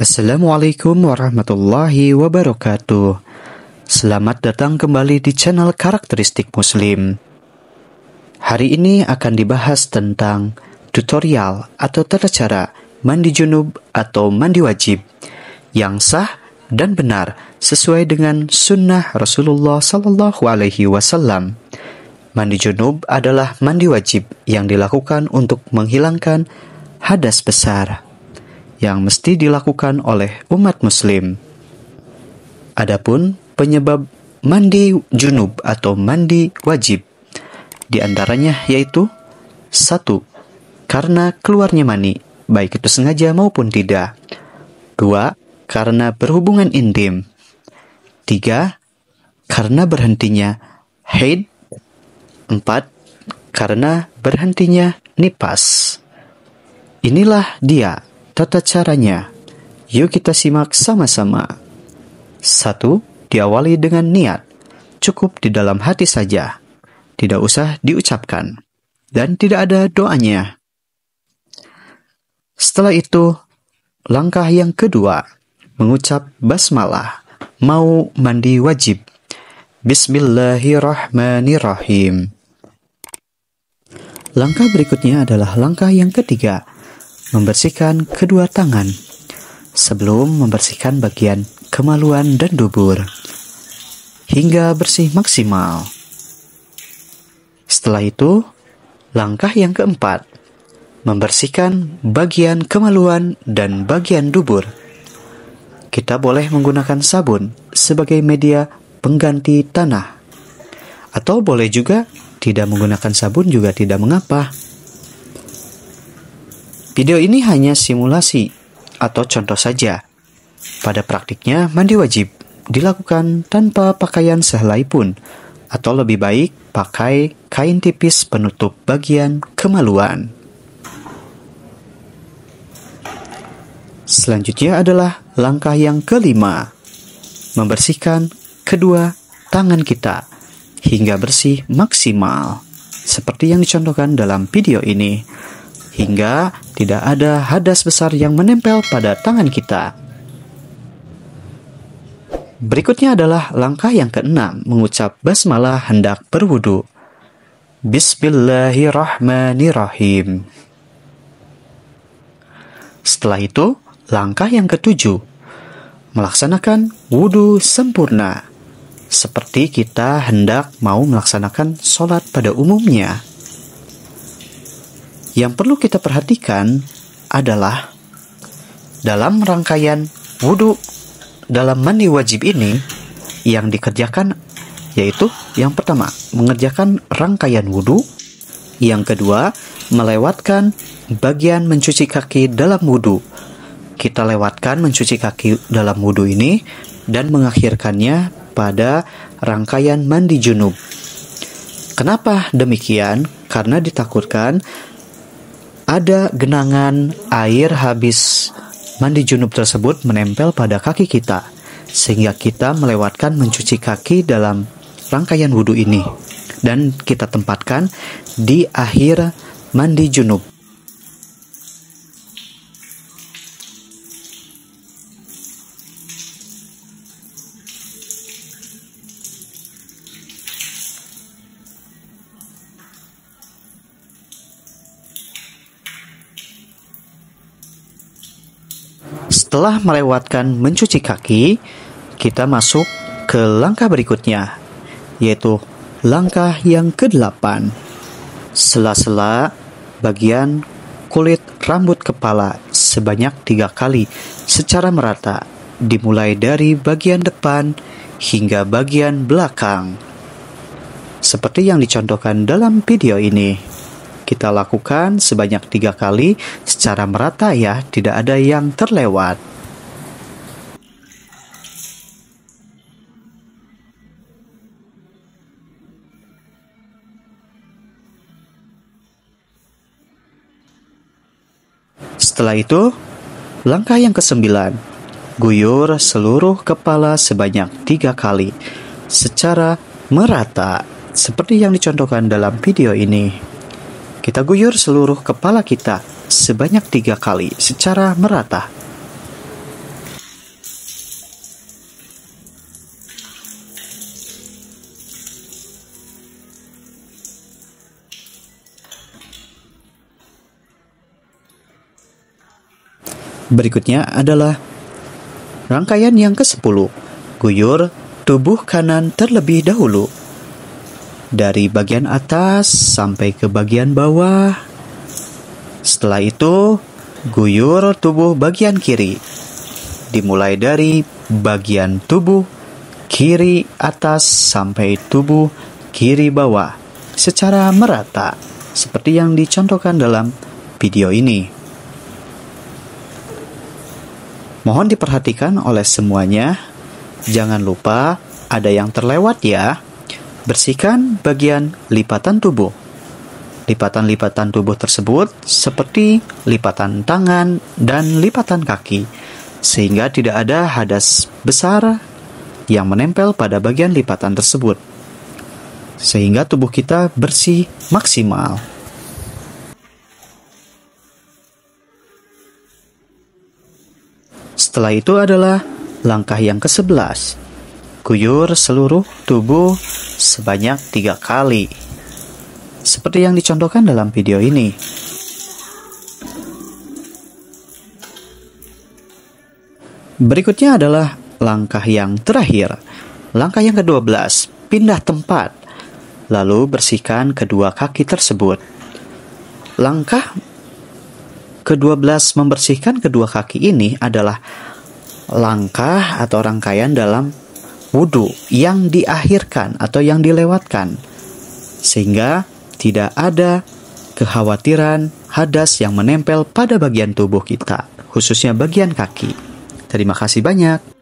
Assalamualaikum warahmatullahi wabarakatuh. Selamat datang kembali di channel Karakteristik Muslim. Hari ini akan dibahas tentang tutorial atau tata cara mandi junub atau mandi wajib yang sah dan benar sesuai dengan sunnah Rasulullah SAW. Mandi junub adalah mandi wajib yang dilakukan untuk menghilangkan hadas besar yang mesti dilakukan oleh umat muslim. Adapun penyebab mandi junub atau mandi wajib di antaranya yaitu 1. Karena keluarnya mani, baik itu sengaja maupun tidak. 2. Karena berhubungan intim. 3. Karena berhentinya haid. 4. Karena berhentinya nifas. Inilah dia tata caranya. Yuk kita simak sama-sama. 1. Diawali dengan niat. Cukup di dalam hati saja. Tidak usah diucapkan. Dan tidak ada doanya. Setelah itu, langkah yang kedua, mengucap basmalah. Mau mandi wajib. Bismillahirrahmanirrahim. Langkah berikutnya adalah langkah yang ketiga, membersihkan kedua tangan sebelum membersihkan bagian kemaluan dan dubur hingga bersih maksimal. Setelah itu, langkah yang keempat, membersihkan bagian kemaluan dan bagian dubur. Kita boleh menggunakan sabun sebagai media pengganti tanah, atau boleh juga tidak menggunakan sabun juga tidak mengapa. Video ini hanya simulasi atau contoh saja. Pada praktiknya, mandi wajib dilakukan tanpa pakaian sehelai pun, atau lebih baik pakai kain tipis penutup bagian kemaluan. Selanjutnya adalah langkah yang kelima, membersihkan kedua tangan kita hingga bersih maksimal, seperti yang dicontohkan dalam video ini, hingga tidak ada hadas besar yang menempel pada tangan kita. Berikutnya adalah langkah yang keenam, mengucap basmalah hendak berwudu. Bismillahirrahmanirrahim. Setelah itu, langkah yang ketujuh, melaksanakan wudu sempurna, seperti kita hendak mau melaksanakan sholat pada umumnya. Yang perlu kita perhatikan adalah dalam rangkaian wudhu dalam mandi wajib ini yang dikerjakan yaitu yang pertama mengerjakan rangkaian wudhu, yang kedua melewatkan bagian mencuci kaki dalam wudhu. Kita lewatkan mencuci kaki dalam wudhu ini dan mengakhirkannya pada rangkaian mandi junub. Kenapa demikian? Karena ditakutkan ada genangan air habis mandi junub tersebut menempel pada kaki kita, sehingga kita melewatkan mencuci kaki dalam rangkaian wudhu ini, dan kita tempatkan di akhir mandi junub. Setelah melewatkan mencuci kaki, kita masuk ke langkah berikutnya, yaitu langkah yang ke-8. Sela-sela bagian kulit rambut kepala sebanyak 3 kali secara merata, dimulai dari bagian depan hingga bagian belakang. Seperti yang dicontohkan dalam video ini. Kita lakukan sebanyak 3 kali secara merata ya, tidak ada yang terlewat. Setelah itu, langkah yang ke-9, guyur seluruh kepala sebanyak 3 kali secara merata, seperti yang dicontohkan dalam video ini. Kita guyur seluruh kepala kita sebanyak 3 kali secara merata. Berikutnya adalah rangkaian yang ke-10. Guyur tubuh kanan terlebih dahulu. Dari bagian atas sampai ke bagian bawah. Setelah itu, guyur tubuh bagian kiri. Dimulai dari bagian tubuh kiri atas sampai tubuh kiri bawah secara merata, seperti yang dicontohkan dalam video ini. Mohon diperhatikan oleh semuanya, jangan lupa ada yang terlewat ya. Bersihkan bagian lipatan tubuh. Lipatan-lipatan tubuh tersebut seperti lipatan tangan dan lipatan kaki, sehingga tidak ada hadas besar yang menempel pada bagian lipatan tersebut, sehingga tubuh kita bersih maksimal. Setelah itu adalah langkah yang ke-11. Guyur seluruh tubuh sebanyak 3 kali. Seperti yang dicontohkan dalam video ini. Berikutnya adalah langkah yang terakhir. Langkah yang ke-12, pindah tempat. Lalu bersihkan kedua kaki tersebut. Langkah ke-12 membersihkan kedua kaki ini adalah langkah atau rangkaian dalam wudhu yang diakhirkan atau yang dilewatkan, sehingga tidak ada kekhawatiran hadas yang menempel pada bagian tubuh kita, khususnya bagian kaki. Terima kasih banyak.